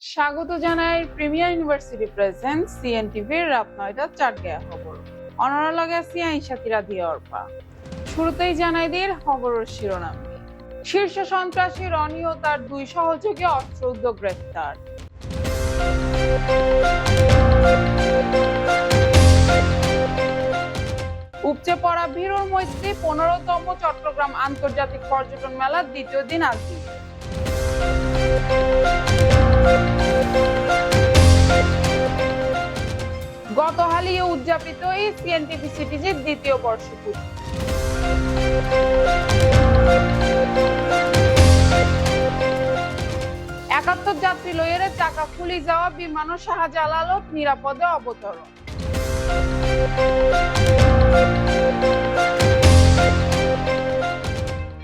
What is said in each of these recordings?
স্বাগত জানাই premier university present সিএনটিভির রাত ৯টার চাটগাঁয়া খবর। অনরালগে আছি আইনসাথীরা দিয়ে অর্পা। শুরুতেই জানাই দির খবরের শিরোনাম। শীর্ষ সন্ত্রাসী রনি ও তার দুই সহযোগী অস্ত্রউদ্ধ গ্রেফতার। উপচে পড়া ভিড়ের মধ্যে ১৫তম চট্টগ্রাম আন্তর্জাতিক পর্যটন মেলার দ্বিতীয় দিন আজকে। গতকালই উদযাপিত এই সিএনটিভি সিটিজের দ্বিতীয় বর্ষপূর্তি। ৭১ যাত্রী লইয়ের চাকা খুলি যাওয়া বিমান শাহজালালত নিরাপদে অবতরণ।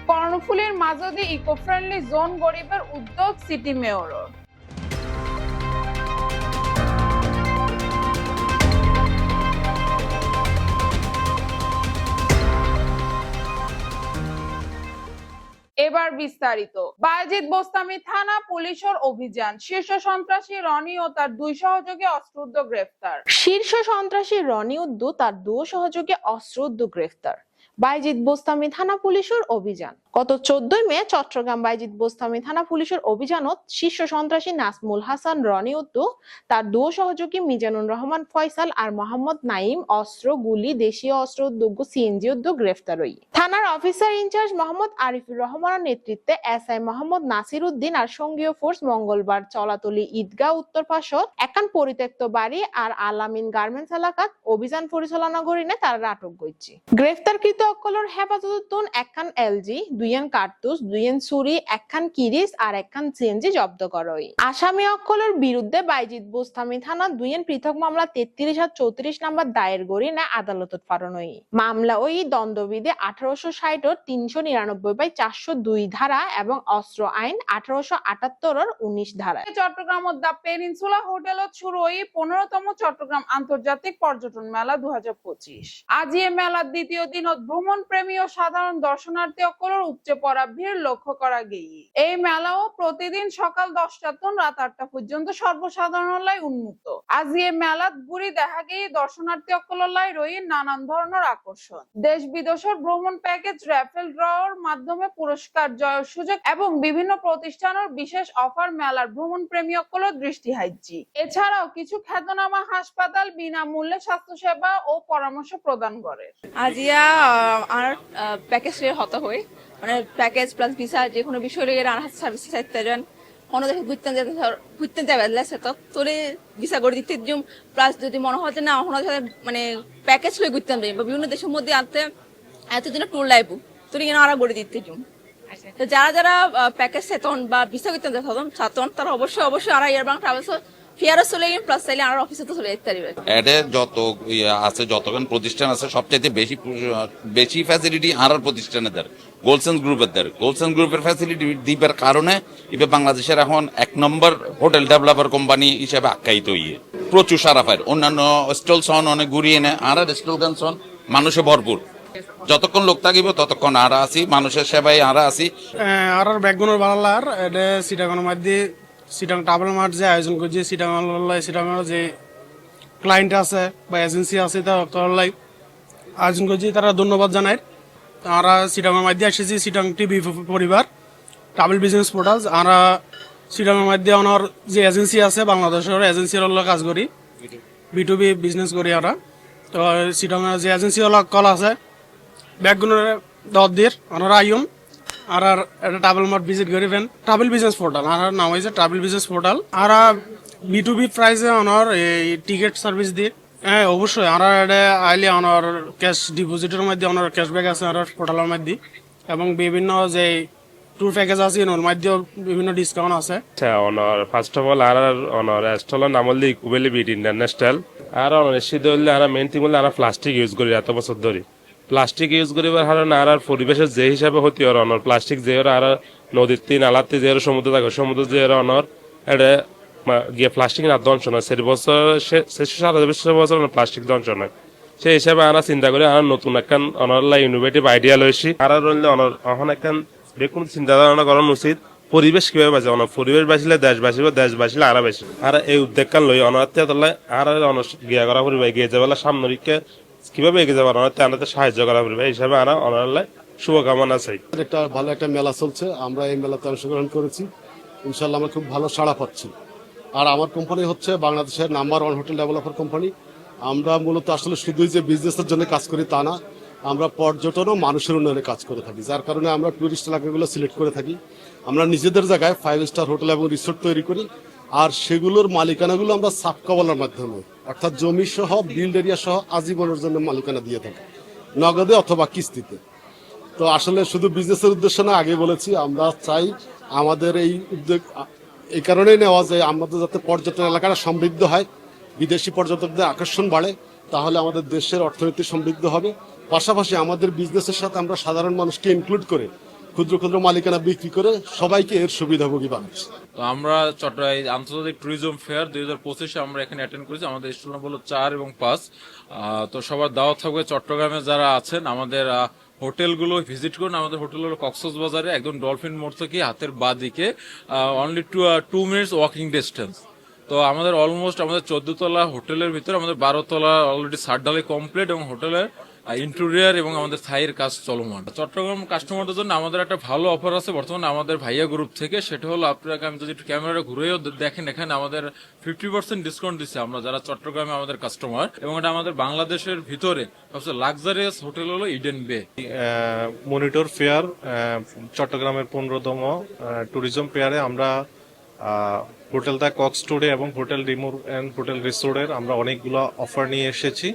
কর্ণফুলীর মাঝদি ইকো ফ্রেন্ডলি জোন গরিবের উদ্যোগ সিটি মেয়রের। এবার বিস্তারিত। বায়েজিদ বোস্তামি থানা পুলিশের অভিযান। শীর্ষ সন্ত্রাসী রনি ও তার দুই সহযোগী অস্ত্রউদ্ধ গ্রেফতার। শীর্ষ সন্ত্রাসী রনি উদ্দু তার দুই সহযোগী অস্ত্রউদ্ধ গ্রেফতার। বায়েজিদ বোস্তামি থানা পুলিশের অভিযান। গত ১৪ মে চট্টগ্রাম বায়েজিদ বোস্তামি থানা পুলিশের অভিযানত শীর্ষ সন্ত্রাসী নাসমুল হাসান রনি উদ্দু তার দুই সহযোগী মিজানুর রহমান ফয়সাল আর মোহাম্মদ নাইম অস্ত্র গুলি দেশীয় অস্ত্র উদ্যোগ সিএনজি উদ্যোগ গ্রেফতার হই। থানার অফিসার ইনচার্জ মোহাম্মদ আরিফুর রহমানের নেতৃত্বে এসআই মোহাম্মদ নাসির উদ্দিন আর সঙ্গীয় ফোর্স মঙ্গলবার চলাতলি ঈদগাহ উত্তর পাশত একান পরিত্যক্ত বাড়ি আর আলামিন গার্মেন্টস এলাকাত অভিযান পরিচালনা করিনে তারা আটক করছে। গ্রেফতারকৃত অকলর হেফাজতুন একখান এলজি, দুইয়ান কার্তুস, দুইয়ান ছুরি, একখান কিরিস আর একখান সিএনজি জব্দ করই। আসামি অকলর বিরুদ্ধে বায়েজিদ বোস্তামি থানা দুইয়ান পৃথক মামলা ৩৩ আর ৩৪ নাম্বার দায়ের করি না আদালতত ফারণই। মামলা ওই দ্বন্দ্ববিধি ১৮৬০ ৩৯৯/৪০২ ধারা এবং অস্ত্র আইন ১৮৭৮ 19 ধারা। চট্টগ্রাম দ্য পেনিনসুলা হোটেলত শুরু হই ১৫তম চট্টগ্রাম আন্তর্জাতিক পর্যটন মেলা ২০২৫। আজ এ মেলার দ্বিতীয় দিনত ভ্রমণ প্রেমী ও সাধারণ দর্শনার্থী অকলর উপচে পড়া ভিড় লক্ষ্য করা গেই। এই মেলাও প্রতিদিন সকাল ১০টা তন রাত ৮টা পর্যন্ত সর্বসাধারণ লাই উন্মুক্ত। আজ এ মেলাত ঘুরি দেখা গেই দর্শনার্থী অকলর লাই রই নানান ধরনের আকর্ষণ। দেশ বিদেশের ভ্রমণ প্যাকেজ, র্যাফেল ড্রর মাধ্যমে পুরস্কার জয়ের সুযোগ এবং বিভিন্ন প্রতিষ্ঠানের বিশেষ অফার মেলার ভ্রমণ প্রেমী অকলর দৃষ্টি হাইজি। এছাড়াও কিছু খ্যাতনামা হাসপাতাল বিনামূল্যে স্বাস্থ্যসেবা ও পরামর্শ প্রদান করে। আজিয়া আর প্যাকেজ হতে হয় মানে প্যাকেজ প্লাস ভিসা যে কোনো বিষয় এর আর সার্ভিস চাইতে যান কোনো দেখে ঘুরতে যাবে তো তোরে ভিসা করে দিতে জুম প্লাস যদি মনে হয় যে না মানে প্যাকেজ লই ঘুরতে যাই বা বিভিন্ন দেশের মধ্যে আনতে এতদিন ট্যুর লাইব তোর কেন আর করে দিতে জুম। তো যারা যারা প্যাকেজ সেতন বা ভিসা করতে চাতন তারা অবশ্যই আর এয়ার বাং ট্রাভেলস ফিয়ারও চলে গেলে প্লাস চাইলে আর অফিসে তো চলে যেতে পারবে। এতে যত আছে যতক্ষণ প্রতিষ্ঠান আছে সবচাইতে বেশি ফ্যাসিলিটি আর প্রতিষ্ঠানে দেয় গোলসেন্স গ্রুপের দেয়। গোলসেন্স গ্রুপের ফ্যাসিলিটি দিবার কারণে এবার বাংলাদেশের এখন ১ নম্বর হোটেল ডেভেলপার কোম্পানি হিসেবে আখ্যায়িত হইয়ে প্রচুর সারা পায়। অন্যান্য স্টল সন অনেক ঘুরিয়ে নেয় আর স্টল গান সন মানুষে ভরপুর। যতক্ষণ লোক থাকিব ততক্ষণ আর আসি মানুষের সেবায় আর আসি। আর ব্যাকগুনের বাংলার এটা সিটাগনের মধ্যে সিটাং ট্রাভেল মার্ট যে আয়োজন করছে সিটাঙের যে ক্লায়েন্ট আছে বা এজেন্সি আছে তারা আয়োজন করছে তারা ধন্যবাদ জানায়। আমরা সিটাঙের মধ্যে এসেছি সিটাং টিভি পরিবার ট্রাভেল বিজনেস পোর্টাল। আমরা সিটাঙের মধ্যে আমার যে এজেন্সি আছে বাংলাদেশের এজেন্সির কাজ করি B2B বিজনেস করি আমরা। তো সিটাঙের যে এজেন্সি কল আছে ব্যাকগুনের দিয়ে ওনারা আইন আর একটা ট্রাভেল মার্ট ভিজিট করিবেন ট্রাভেল বিজনেস পোর্টাল আর নাম হয়েছে ট্রাভেল বিজনেস পোর্টাল। আর B2B প্রাইসে ওনার এই টিকিট সার্ভিস দিয়ে হ্যাঁ অবশ্যই আর এটা আইলে ওনার ক্যাশ ডিপোজিটের মধ্যে ওনার ক্যাশব্যাক আছে ওনার পোর্টালের মধ্যে এবং বিভিন্ন যে ট্যুর প্যাকেজ আছে ওর মধ্যেও বিভিন্ন ডিসকাউন্ট আছে। আচ্ছা ওনার ফার্স্ট অফ অল আর ওনার স্টলের নাম হল ইকুবেলি বিট ইন্টারন্যাশনাল। আর ওনার সিদ্ধ হলে আর মেইন থিং হলে আমরা প্লাস্টিক ইউজ করি এত বছর ধরে। প্লাস্টিক ইউজ করিবার কারণে আর পরিবেশের যে হিসাবে হতে আর অনর প্লাস্টিক যে আর নদীর তিন আলাতে যে সমুদ্র থাকে সমুদ্র যে অনর এটা গিয়ে প্লাস্টিক না দংশন হয় 7 বছর প্লাস্টিক দংশন হয়। সেই হিসাবে আমরা চিন্তা করি আর নতুন একখান অনর ইনোভেটিভ আইডিয়া লইছি আর রইলে অনর এখন একখান বেকুন চিন্তা ধারণা করানো উচিত পরিবেশ কিভাবে বাঁচে পরিবেশ বাঁচলে দেশ বাঁচিব, দেশ বাঁচলে আরা বাঁচি। আর এই উদ্যোগকাল লই অনার্থে তাহলে আর গিয়া করা পরিবে এগিয়ে যাবে সামরিককে কিভাবে এগিয়ে যাবে অনার্থে আনাতে সাহায্য করা পরিবে এই হিসাবে আরা অনার্লাই শুভকামনা চাই। একটা ভালো একটা মেলা চলছে, আমরা এই মেলাতে অংশগ্রহণ করেছি, ইনশাল্লাহ আমরা খুব ভালো সাড়া পাচ্ছি। আর আমার কোম্পানি হচ্ছে বাংলাদেশের নাম্বার 1 হোটেল ডেভেলপার কোম্পানি। আমরা মূলত আসলে শুধুই যে বিজনেসের জন্য কাজ করি তা না, আমরা পর্যটন ও মানুষের উন্নয়নে কাজ করে থাকি, যার কারণে আমরা টুরিস্ট এলাকাগুলো সিলেক্ট করে থাকি। আমরা নিজেদের জায়গায় 5 স্টার হোটেল এবং রিসোর্ট তৈরি করি, আর সেগুলোর মালিকানাগুলো আমরা সাবকাওয়ালার মাধ্যমে অর্থাৎ জমি সহ বিল্ড এরিয়া সহ আজীবনের জন্য মালিকানা দিয়ে থাকি, নগদে অথবা কিস্তিতে। তো আসলে শুধু বিজনেসের উদ্দেশ্য না, আগে বলেছি আমরা চাই আমাদের এই উদ্যোগ এই কারণেই নেওয়া যায় আমাদের যাতে পর্যটন এলাকাটা সমৃদ্ধ হয়, বিদেশি পর্যটকদের আকর্ষণ বাড়ে, তাহলে আমাদের দেশের অর্থনীতি সমৃদ্ধ হবে। পাশাপাশি আমাদের বিজনেসের সাথে আমরা সাধারণ মানুষকে ইনক্লুড করে ক্ষুদ্র ক্ষুদ্র মালিকানা বিক্রি করে সবাইকে এর সুবিধাভোগী বানাচ্ছি। তো আমরা চট্টগ্রাম আন্তর্জাতিক ট্যুরিজম ফেয়ার 2025 আমরা এখানে অ্যাটেন্ড করেছি। আমাদের স্টল নম্বর 4 এবং 5। তো সবার দাওয়াত থাকবে, চট্টগ্রামে যারা আছেন আমাদের হোটেলগুলো ভিজিট করুন। আমাদের হোটেল হলো কক্সবাজারে, একদম ডলফিন মোড় থেকে হাতের বাঁ দিকে, অনলি 2 মিনিটস ওয়াকিং ডিস্টেন্স। তো আমাদের অলমোস্ট আমাদের 14 তলা হোটেলের ভিতরে আমাদের 12 তলা অলরেডি সারডালে কমপ্লিট এবং হোটেলের ইন্টেরিয়র এবং আমাদের থাইয়ের কাজ চলমান। চট্টগ্রাম কাস্টমারদের জন্য আমাদের একটা ভালো অফার আছে বর্তমানে আমাদের ভাইয়া গ্রুপ থেকে, সেটা হলো আপনাকে আমি যদি একটু ক্যামেরা ঘুরেও দেখেন, এখানে আমাদের 50% ডিসকাউন্ট দিচ্ছে আমরা যারা চট্টগ্রামে আমাদের কাস্টমার, এবং এটা আমাদের বাংলাদেশের ভিতরে সবচেয়ে লাক্সারিয়াস হোটেল হলো ইডেন বে। মনিটর ফেয়ার চট্টগ্রামের 15তম ট্যুরিজম ফেয়ারে আমরা হোটেল দ্য কক্স টুডে এবং হোটেল রিমুর অ্যান্ড হোটেল রিসোর্টের আমরা অনেকগুলো অফার নিয়ে এসেছি।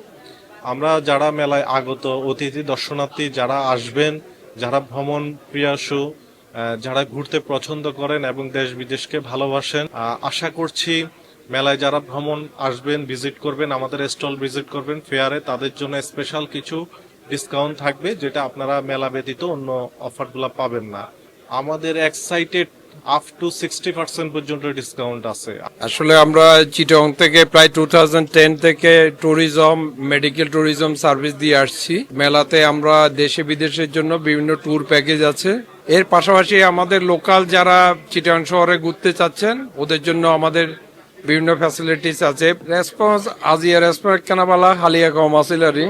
আমরা যারা মেলায় আগত অতিথি দর্শনার্থী যারা আসবেন, যারা ভ্রমণ প্রিয়াসু, যারা ঘুরতে পছন্দ করেন এবং দেশ বিদেশকে ভালোবাসেন, আশা করছি মেলায় যারা ভ্রমণ আসবেন, ভিজিট করবেন, আমাদের স্টল ভিজিট করবেন ফেয়ারে, তাদের জন্য স্পেশাল কিছু ডিসকাউন্ট থাকবে যেটা আপনারা মেলা ব্যতীত অন্য অফারগুলো পাবেন না। আমাদের এক সাইটে আপ টু 60% পর্যন্ত ডিসকাউন্ট আছে। আসলে আমরা চিটং থেকে প্রায় 2010 থেকে ট্যুরিজম, মেডিকেল ট্যুরিজম সার্ভিস দিয়ে আসছি। মেলাতে আমরা দেশে বিদেশের জন্য বিভিন্ন ট্যুর প্যাকেজ আছে। এর পাশাপাশি আমাদের লোকাল যারা চিটং শহরে ঘুরতে চাচ্ছেন ওদের জন্য আমাদের বিভিন্ন ফ্যাসিলিটিস আছে। রেসপন্স আজিয়া রেসপন্স কানাবালা হালিয়া কম আসিলারি,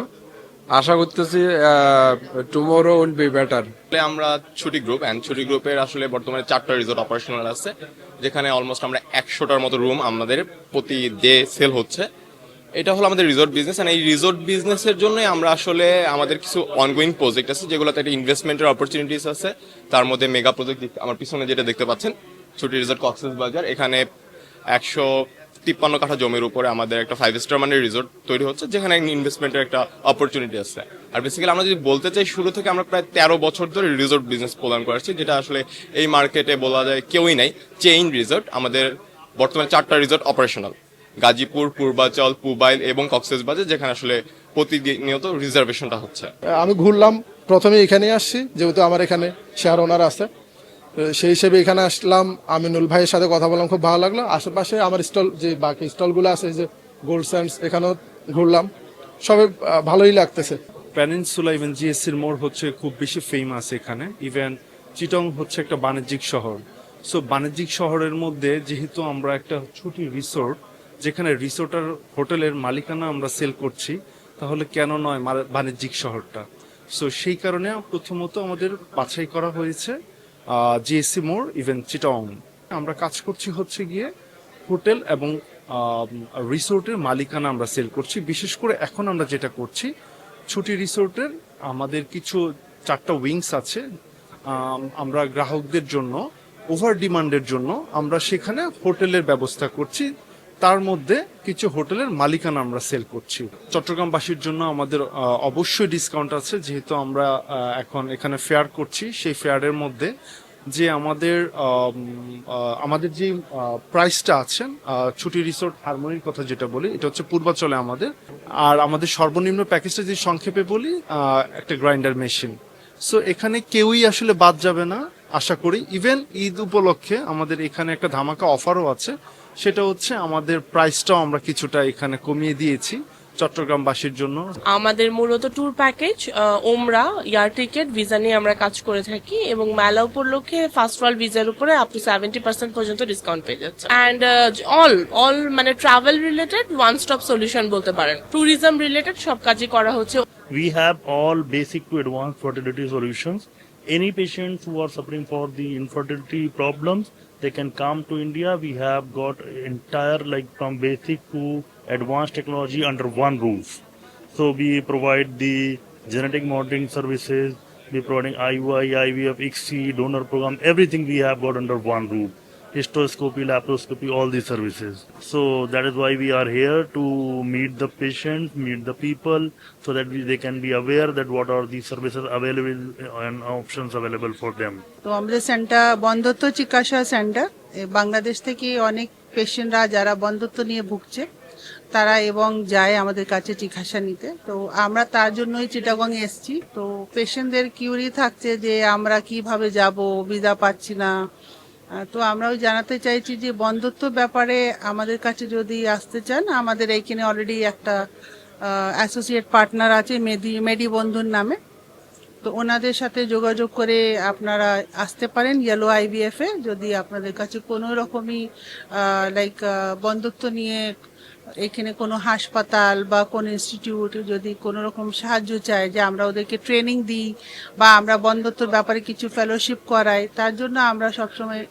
আশা করতেছি টুমোরো উইল বি বেটার। আমরা ছুটি গ্রুপ এন্ড ছুটি গ্রুপের আসলে বর্তমানে 4টা রিসোর্ট অপারেশনাল আছে, যেখানে অলমোস্ট আমরা 100টার মতো রুম আমাদের প্রতি ডে সেল হচ্ছে। এটা হলো আমাদের রিসোর্ট বিজনেস, আর এই রিসোর্ট বিজনেসের জন্যই আমরা আসলে আমাদের কিছু অনগোয়িং প্রজেক্ট আছে যেগুলোতে একটা ইনভেস্টমেন্টের অপরচুনিটিস আছে। তার মধ্যে মেগা প্রজেক্ট আমার পিছনে যেটা দেখতে পাচ্ছেন ছুটি রিসোর্ট কক্সবাজার, এখানে 153 কাঠা জমির উপরে আমাদের একটা 5 স্টার মানের রিসোর্ট তৈরি হচ্ছে, যেখানে ইনভেস্টমেন্টের একটা অপরচুনিটি আছে। আর বেসিক্যালি আমরা যদি বলতে চাই, শুরু থেকে আমরা প্রায় 13 বছর ধরে রিসোর্ট বিজনেস প্রদান করছি, যেটা আসলে এই মার্কেটে বলা যায় কেউই নাই। চেইন রিসোর্ট আমাদের বর্তমানে 4টা রিসোর্ট অপারেশনাল, গাজীপুর, পূর্বাচল, পুবাইল এবং কক্সবাজার, যেখানে আসলে প্রতিনিয়ত রিজার্ভেশনটা হচ্ছে। আমি ঘুরলাম, প্রথমে এখানে আসছি যেহেতু আমার এখানে শেয়ার ওনার আছে, সেই হিসেবে এখানে আসলাম। আমিনুল ভাইয়ের সাথে কথা বললাম, খুব ভালো লাগলো। আশেপাশে আমার স্টল যে বাকি স্টলগুলো আছে, যে গোল্ড স্যান্ডস, এখানেও ঘুরলাম, সবে ভালোই লাগতেছে। পেনিনসুলা ইভেন জিএসসির মোড় হচ্ছে খুব বেশি ফেমাস এখানে। ইভেন চিটং হচ্ছে একটা বাণিজ্যিক শহর। সো বাণিজ্যিক শহরের মধ্যে যেহেতু আমরা একটা ছুটি রিসোর্ট, যেখানে রিসোর্ট আর হোটেলের মালিকানা আমরা সেল করছি, তাহলে কেন নয় বাণিজ্যিক শহরটা। সো সেই কারণে প্রথমত আমাদের বাছাই করা হয়েছে জিএসসি মোড় ইভেন চিটং। আমরা কাজ করছি হচ্ছে গিয়ে হোটেল এবং রিসোর্টের মালিকানা আমরা সেল করছি। বিশেষ করে এখন আমরা যেটা করছি, ছুটি রিসোর্টের আমাদের কিছু 4টা উইংস আছে, আমরা গ্রাহকদের জন্য ওভার ডিমান্ডের জন্য আমরা সেখানে হোটেলের ব্যবস্থা করছি, তার মধ্যে কিছু হোটেলের মালিকানা আমরা সেল করছি। চট্টগ্রামবাসীর জন্য আমাদের অবশ্যই ডিসকাউন্ট আছে, যেহেতু আমরা এখন এখানে ফেয়ার করছি। সেই ফেয়ারের মধ্যে যে আমাদের যে প্রাইসটা আছে, ছুটি রিসোর্ট হারমোনির কথা যেটা বলি, এটা হচ্ছে পূর্বাচলে আমাদের। আর আমাদের সর্বনিম্ন প্যাকেজটা যদি সংক্ষেপে বলি, একটা গ্রাইন্ডার মেশিন। সো এখানে কেউই আসলে বাদ যাবে না আশা করি। ইভেন ঈদ উপলক্ষে আমাদের এখানে একটা ধামাকা অফারও আছে, সেটা হচ্ছে আমাদের প্রাইসটাও আমরা কিছুটা এখানে কমিয়ে দিয়েছি চট্টগ্রামবাসীর জন্য। আমাদের মূলত ট্যুর প্যাকেজ, ওমরা, এয়ার টিকেট, ভিসা নিয়ে আমরা কাজ করে থাকি এবং মেলা উপলক্ষে ফার্স্ট ওয়ার্ল্ড ভিসার উপরে আপ টু 70% পর্যন্ত ডিসকাউন্ট পেয়ে যাচ্ছে। অ্যান্ড অল মানে travel related one stop solution বলতে পারেন, ট্যুরিজম রিলেটেড সব কাজই করা হচ্ছে। We have all basic to advanced fertility solutions. Any patients who are suffering for the infertility problems, they can come to India. We have got entire like from basic to advanced technology under one roof. So we provide the genetic monitoring services, we providing IUI, IVF, ICSI, donor program, everything we have got under one roof. Hysteroscopy, laparoscopy, all these services. So that is why we are here to meet the patients, meet the people, so that they can be aware that what are the services available and options available for them. তো আমাদের centre বন্ধ্যত্ব চিকিৎসা centre, Bangladesh থেকে অনেক পেশেন্টরা যারা বন্ধ্যত্ব নিয়ে ভুগছে তারা এবং যায় আমাদের কাছে চিকিৎসা নিতে। তো আমরা তার জন্যই চিটাগং এসেছি। তো পেশেন্টদের কিউরি থাকছে যে আমরা কিভাবে যাব, ভিসা পাচ্ছি না। তো আমরাও জানাতে চাইছি যে বন্ধ্যত্ব ব্যাপারে আমাদের কাছে যদি আসতে চান, আমাদের এইখানে অলরেডি একটা অ্যাসোসিয়েট পার্টনার আছে মেডি বন্ধুর নামে। তো ওনাদের সাথে যোগাযোগ করে আপনারা আসতে পারেন ইয়েলো IVF এ। যদি আপনাদের কাছে কোনো রকমই লাইক বন্ধ্যত্ব নিয়ে এখানে কোনো হাসপাতাল বা কোনো ইনস্টিটিউট যদি কোনো রকম সাহায্য চায়, যে আমরা ওদেরকে ট্রেনিং দিই বা আমরা বন্ধ্যত্বর ব্যাপারে কিছু ফেলোশিপ করাই, তার জন্য আমরা সবসময়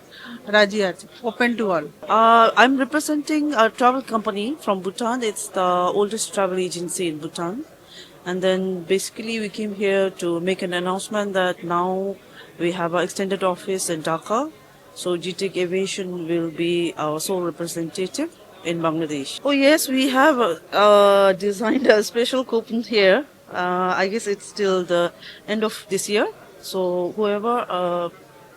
রাজি আছি, open to all. I'm representing a travel company from Bhutan. It's the oldest travel agency in Bhutan. And then basically we came here to make an announcement that now we have an extended office in Dhaka. So GTEC Aviation will be our sole representative in Bangladesh. Oh yes, we have designed a special coupon here. I guess it's till the end of this year. So whoever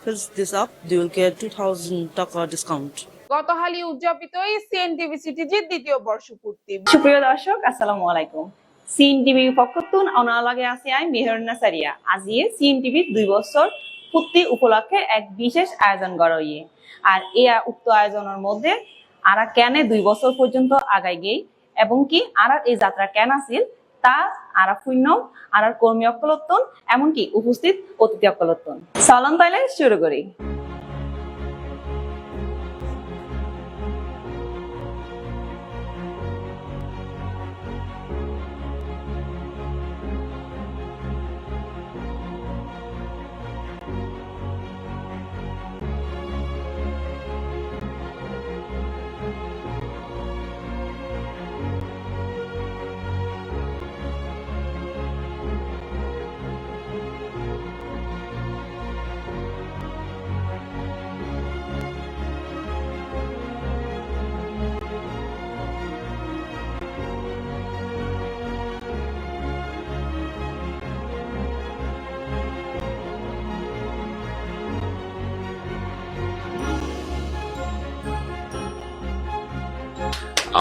fills this up, they will get 2,000 taka discount. গত হালি উদযাপিত এই CNTV সিটিজির দ্বিতীয় বর্ষপূর্তি। সুপ্রিয় দর্শক, আসসালামু আলাইকুম। CNTV পক্ষতুন অনালাগে আছে আই মেহরুন্না সারিয়া। আজিয়ে CNTV 2 বছর পূর্তি উপলক্ষে এক বিশেষ আয়োজন করা হইয়ে। আর এই উক্ত আয়োজনের মধ্যে আরা কেন 2 বছর পর্যন্ত আগাই গেই এবং কি আরা এই যাত্রা কেন আছিল তা আরা শূন্য আর কর্মী অকলত্তন এমনকি উপস্থিত অতিথি অকলত্তন। চলন তাইলে শুরু করি।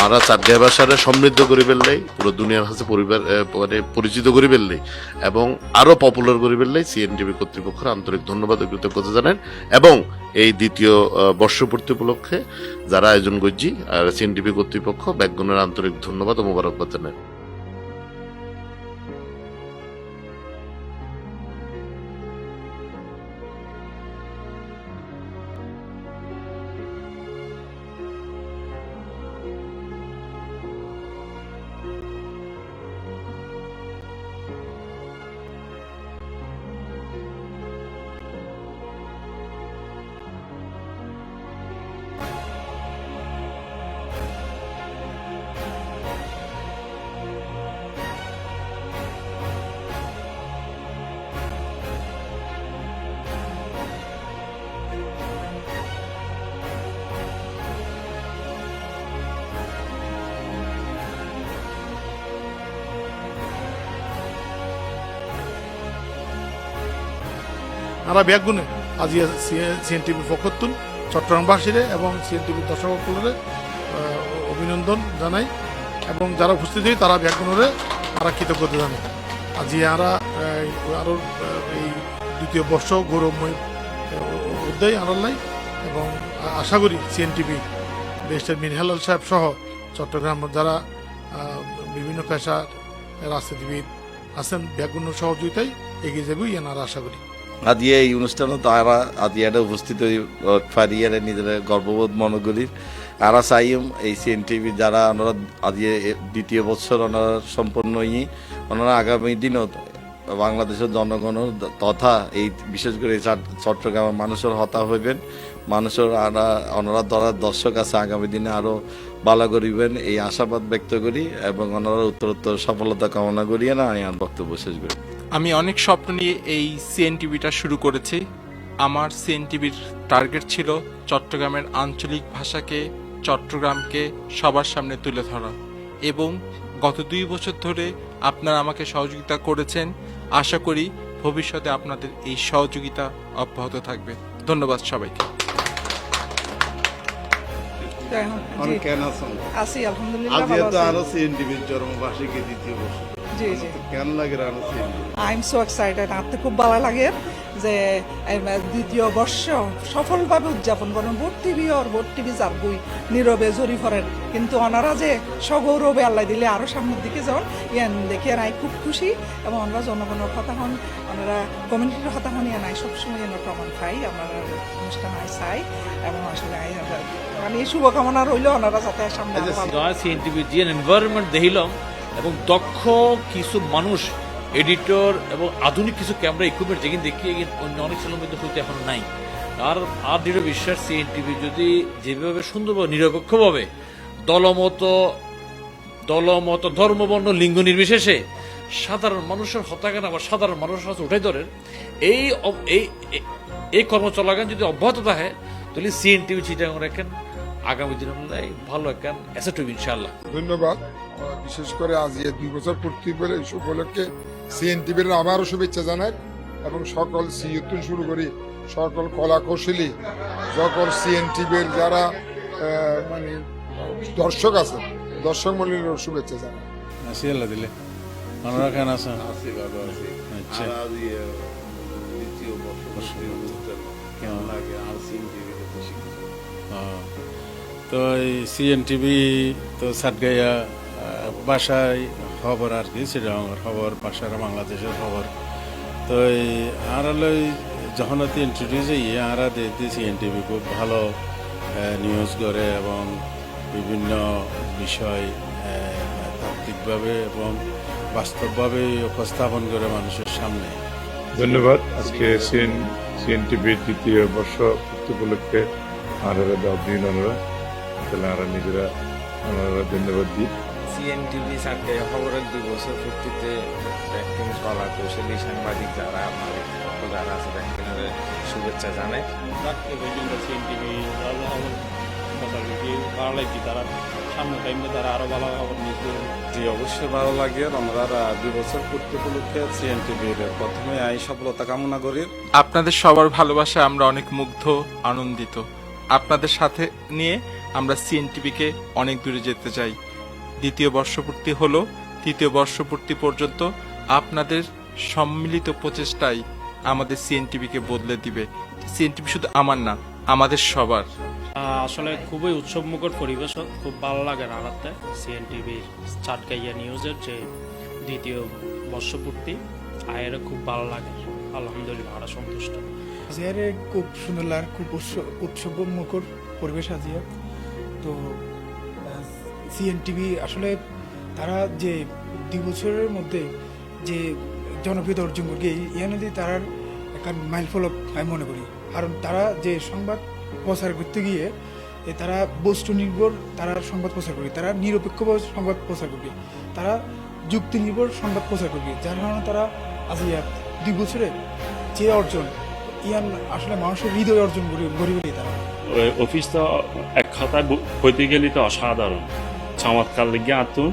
আমরা চাটগাঁই ভাষারে সমৃদ্ধ করে ফেললেই, পুরো দুনিয়ার কাছে পরিবার মানে পরিচিত করে ফেললেই এবং আরো পপুলার করে ফেললেই CNTV কর্তৃপক্ষের আন্তরিক ধন্যবাদ ও কৃতজ্ঞতা জানান। এবং এই দ্বিতীয় বর্ষপূর্তি উপলক্ষে যারা আয়োজন করছি CNTV কর্তৃপক্ষ ব্যাকগুণের আন্তরিক ধন্যবাদ ও মোবারকবাদ জানান। আমরা ব্যাগুনে আজি CNTV পক্ষতুন চট্টগ্রামবাসীরে এবং CNTV দর্শকসকলরে অভিনন্দন জানাই এবং যারা উপস্থিত হই তারা ব্যাগুণরে আমরা কৃতজ্ঞতা জানাই। আজি আমরা আরো এই দ্বিতীয় বর্ষ গৌরবময় উদ্যায় আনালাই এবং আশা করি CNTV দেশের মির হেলাল সাহেব সহ চট্টগ্রাম যারা বিভিন্ন পেশার রাজনীতিবিদ আছেন, ব্যাগুণ সহযোগিতায় এগিয়ে যাবে এনারা আশা করি। আদি এই অনুষ্ঠানে তারা আদি এটা উপস্থিত হয়ে ফারিয়ারে নিজের গর্ববোধ মনে করি। আর চাইম এই CNTV যারা ওনারা আদি দ্বিতীয় বছর ওনারা সম্পন্ন হয়ে ওনারা আগামী দিনও বাংলাদেশের জনগণ তথা এই বিশেষ করে চট্টগ্রামের মানুষের হতা হইবেন, মানুষের ওনারা দ্বারা দর্শক আছে আগামী দিনে আরো ভালো করিবেন এই আশাবাদ ব্যক্ত করি এবং ওনারা উত্তরোত্তর সফলতা কামনা করিয়ে না আমি বক্তব্য শেষ করি। আমি অনেক স্বপ্ন নিয়ে এই CNTVটা শুরু করেছি। আমার CNTVর টার্গেট ছিল চট্টগ্রামের আঞ্চলিক ভাষাকে, চট্টগ্রামকে সবার সামনে তুলে ধরা, এবং গত 2 বছর ধরে আপনারা আমাকে সহযোগিতা করেছেন। আশা করি ভবিষ্যতে আপনাদের এই সহযোগিতা অব্যাহত থাকবে। ধন্যবাদ সবাইকে। আছি আলহামদুলিল্লাহ। আরো CNTVর জন্মবার্ষিকী দ্বিতীয় বর্ষ, জি জি, কেন লাগে আরো আই এম সো এক্সাইটেড। আমার খুব ভালো লাগে যে দ্বিতীয় বর্ষ সফলভাবে উদযাপন করেন। ভোট টিভি যাবই নীরবে জড়ি ফরেন, কিন্তু ওনারা যে সগৌরবে আল্লাহ দিলে আরো সামনের দিকে যান ইয়ান দেখে আমি খুব খুশি। এবং ওনারা জনগণের কথা হন, ওনারা কমিউনিটির কথা হন, ইয়ান সবসময় এনে প্রমাণ পাই আমরা অনুষ্ঠান চাই। এবং আসলে মানে শুভকামনা রইল ওনারা যাতে সামনে CNTV যে এনভায়রনমেন্ট দেখিলাম এবং দক্ষ কিছু মানুষ, এডিটর এবং আধুনিক কিছু ক্যামেরা ইকুইপমেন্ট যেখানে দেখি অন্য অনেক ছেলের মধ্যে হইতে এখন নাই। আর দৃঢ় বিশ্বাস CNTV যদি যেভাবে সুন্দরভাবে নিরপেক্ষভাবে দলমত ধর্মবর্ণ লিঙ্গ নির্বিশেষে সাধারণ মানুষের হত্যাকাণ্ড আবার সাধারণ মানুষের কাছে উঠাই ধরেন, এই কর্ম চলাকালীন যদি অব্যাহত থাকে তাহলে CNTV চিটাগাং রাখেন আগামী দিনে ভালো একখান অ্যাসেট হইবে ইনশাআল্লাহ। ধন্যবাদ। বিশেষ করে আজ 2 বছর পূর্তি বলে এই উপলক্ষে CNTVর আবারও শুভেচ্ছা জানাই এবং সকল সিইও শুরু করি সকল কলা কৌশলী, সকল CNTVর যারা মানে দর্শক আছে, দর্শক মন্ডলীর শুভেচ্ছা জানাই। আল্লাহ দিলে আপনারা কেন আছেন? আচ্ছা, দ্বিতীয় বর্ষ কেমন লাগে আর CNTV তো এই CNTV তো সাতগাইয়া ভাষায় খবর আর কি, শ্রীরঙ্গের খবর, ভাষার বাংলাদেশের খবর। তো এই আর যখন ইন্ট্রোডিউস হইয়ে আরা দেখতে CNTV খুব ভালো নিউজ করে এবং বিভিন্ন বিষয় তাত্ত্বিকভাবে এবং বাস্তবভাবে উপস্থাপন করে মানুষের সামনে। ধন্যবাদ। আজকে CNTVর দ্বিতীয় বর্ষ উপলক্ষে আনারা দাও দিন ওনারা, তাহলে আমরা নিজেরা ওনারা ধন্যবাদ দিই। CNTV সাতগাঁইয়া খবরের 2 বছর পূর্তিতে ব্যাংকিং কলা কৌশলী সাংবাদিক যারা যারা আছে ব্যাংকিংয়ের শুভেচ্ছা জানায়। CNTV ভালো লাগছে, তারা সামনে টাইমে তারা আরো ভালো খবর নিতে। জি অবশ্যই ভালো লাগে। আমরা 2 বছর পূর্তি উপলক্ষে CNTVর প্রথমে এই সফলতা কামনা করি। আপনাদের সবার ভালোবাসায় আমরা অনেক মুগ্ধ, আনন্দিত। আপনাদের সাথে নিয়ে আমরা CNTVকে অনেক দূরে যেতে চাই। দ্বিতীয় বর্ষপূর্তি হলো, তৃতীয় বর্ষপূর্তি পর্যন্ত আপনাদের সম্মিলিত প্রচেষ্টাই আমাদের CNTVকে বদলে দিবে। CNTV শুধু আমার না, আমাদের সবার। আসলে খুবই উৎসবমুখর পরিবেশ, খুব ভালো লাগে রানাতে CNTVর সাতগাইয়া নিউজের যে দ্বিতীয় বর্ষপূর্তি আয়ের খুব ভালো লাগে। আলহামদুলিল্লাহ আমরা সন্তুষ্ট। আজিয়ারে খুব সুন্দর লাগে, খুব উৎসবমুখর পরিবেশ আজিয়া। তো CNTV আসলে তারা যে 2 বছরের মধ্যে যে জনপ্রিয়তা অর্জন করবে ইয়ানদি তার একটা মাইলফলক আমি মনে করি। কারণ তারা যে সংবাদ প্রচার করতে গিয়ে তারা বস্তু নির্ভর তারা সংবাদ প্রচার করবে, তারা নিরপেক্ষভাবে সংবাদ প্রচার করবে, তারা যুক্তি নির্ভর সংবাদ প্রচার করবে, যার কারণে তারা আজ 2 বছরে যে অর্জন ইয়ান আসলে মানুষের হৃদয় অর্জন গরিবেরই তারা। অফিসটা এক খাতায় হইতে গেলে তো অসাধারণ চমৎকার লেগে আতুন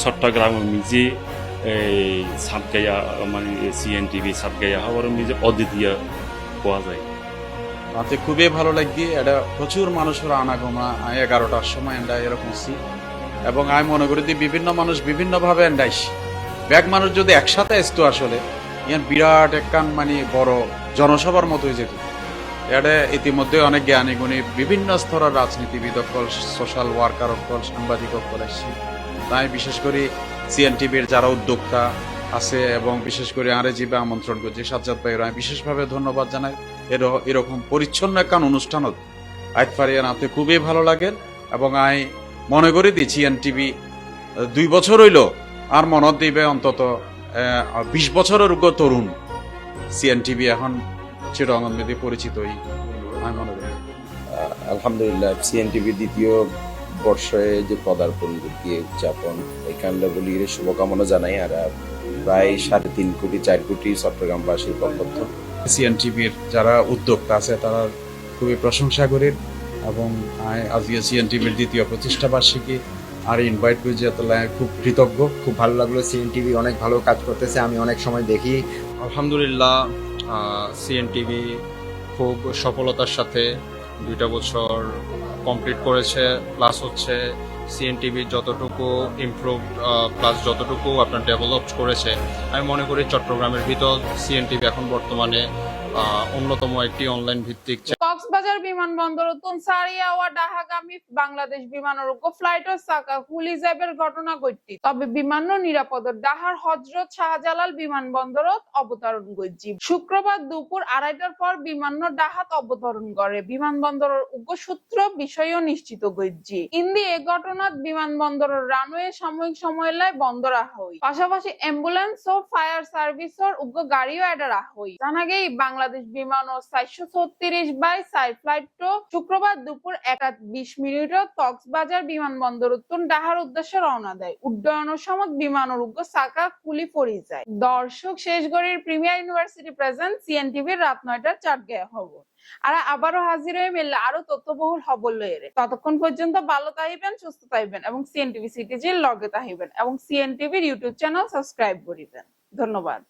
চট্টগ্রামের নিজে এই সাতগাইয়া মানে CNTV সাতগাইয়া হওয়ার নিজে অদ্বিতীয় পাওয়া যায়। তাতে খুবই ভালো লাগছে। এটা প্রচুর মানুষের আনাগোনা 11টার সময় এন্ডা এরকম এবং আমি মনে করি যে বিভিন্ন মানুষ বিভিন্নভাবে এন্ডাইস ব্যাগ মানুষ যদি একসাথে আসতো আসলে ইয়ান বিরাট একখান মানে বড় জনসভার মতো হয়ে যেত। এটা ইতিমধ্যে অনেক জ্ঞানী গুণী বিভিন্ন স্তরের রাজনীতিবিদ অকল, সোশ্যাল ওয়ার্কার অকল, সাংবাদিক অকল আসছে। তাই বিশেষ করে সিএনটিভির যারা উদ্যোক্তা আছে এবং বিশেষ করে আরে জিবে আমন্ত্রণ করছি সাজ্জাদ ভাইয়ের আমি বিশেষভাবে ধন্যবাদ জানাই। এরকম পরিচ্ছন্ন একখান অনুষ্ঠানত আইত পারিয়ান আপনি খুবই ভালো লাগে এবং আমি মনে করি দি সিএনটিভি 2 বছর হইল আর মনত দিবে অন্তত 20 বছরের তরুণ সিএনটিভি এখন চিটাগং মেদি পরিচিত আমি মনে করি। আলহামদুলিল্লাহ সিএনটিভির দ্বিতীয় বর্ষে যে পদার্পণ দিয়ে উদযাপন এখানে বলি শুভকামনা জানাই। আর প্রায় 3.5 কোটি 4 কোটি চট্টগ্রামবাসীর পক্ষ সিএনটিভির যারা উদ্যোক্তা আছে তারা খুবই প্রশংসা করি এবং আজকে সিএনটিভির দ্বিতীয় প্রতিষ্ঠা বার্ষিকী আর ইনভাইট করেছি খুব কৃতজ্ঞ। খুব ভালো লাগলো, সিএনটিভি অনেক ভালো কাজ করতেছে, আমি অনেক সময় দেখি। আলহামদুলিল্লাহ সিএনটিভি খুব সফলতার সাথে 2টা বছর কমপ্লিট করেছে। প্লাস হচ্ছে সিএনটিভি যতটুকু ইমপ্রুভ প্লাস যতটুকু আপনার ডেভেলপ করেছে আমি মনে করি চট্টগ্রামের ভিতর সিএনটিভি এখন বর্তমানে অন্যতম একটি অনলাইন ভিত্তিক। কক্সবাজার বিমানবন্দর সারিয়া ও ঢাকাগামী বাংলাদেশ বিমানযোগ্য ফ্লাইটর চাকা খুলি যাবের ঘটনা ঘটতি। তবে বিমান নিরাপদ ডাহার হজরত শাহজালাল বিমানবন্দরত অবতরণ করছি। শুক্রবার দুপুর 2:30টার পর বিমান ডাহাত অবতরণ করে বিমানবন্দরের উগ্র সূত্র বিষয়ও নিশ্চিত করছি। ইন্দি এ ঘটনাত বিমানবন্দরের রানওয়ে সাময়িক সময় লাই বন্ধ রাখা হয়। পাশাপাশি অ্যাম্বুলেন্স ও ফায়ার সার্ভিসের উগ্র গাড়িও এটা রাখা হয়। জানা গেই বাংলাদেশ বিমান ও 436/4 ফ্লাইটটো শুক্রবার দুপুর 1:20 কক্সবাজার বিমানবন্দর ডাহার উদ্দেশ্যে রওনা দেয়। উড্ডয়নের সময় বিমানের উগ্র চাকা খুলি পড়ে যায়। দর্শক শেষ গড়ির প্রিমিয়ার ইউনিভার্সিটি প্রেজেন্ট সিএনটিভির রাত 9টার চাটগাঁয়া খবর। আর আবারও হাজির হয়ে মেললে আরো তথ্যবহুল খবর লয়ে। ততক্ষণ পর্যন্ত ভালো তাইবেন, সুস্থ তাইবেন এবং সিএনটিভি সিটিজির লগে তাইবেন এবং সিএনটিভির ইউটিউব চ্যানেল সাবস্ক্রাইব করিবেন। ধন্যবাদ।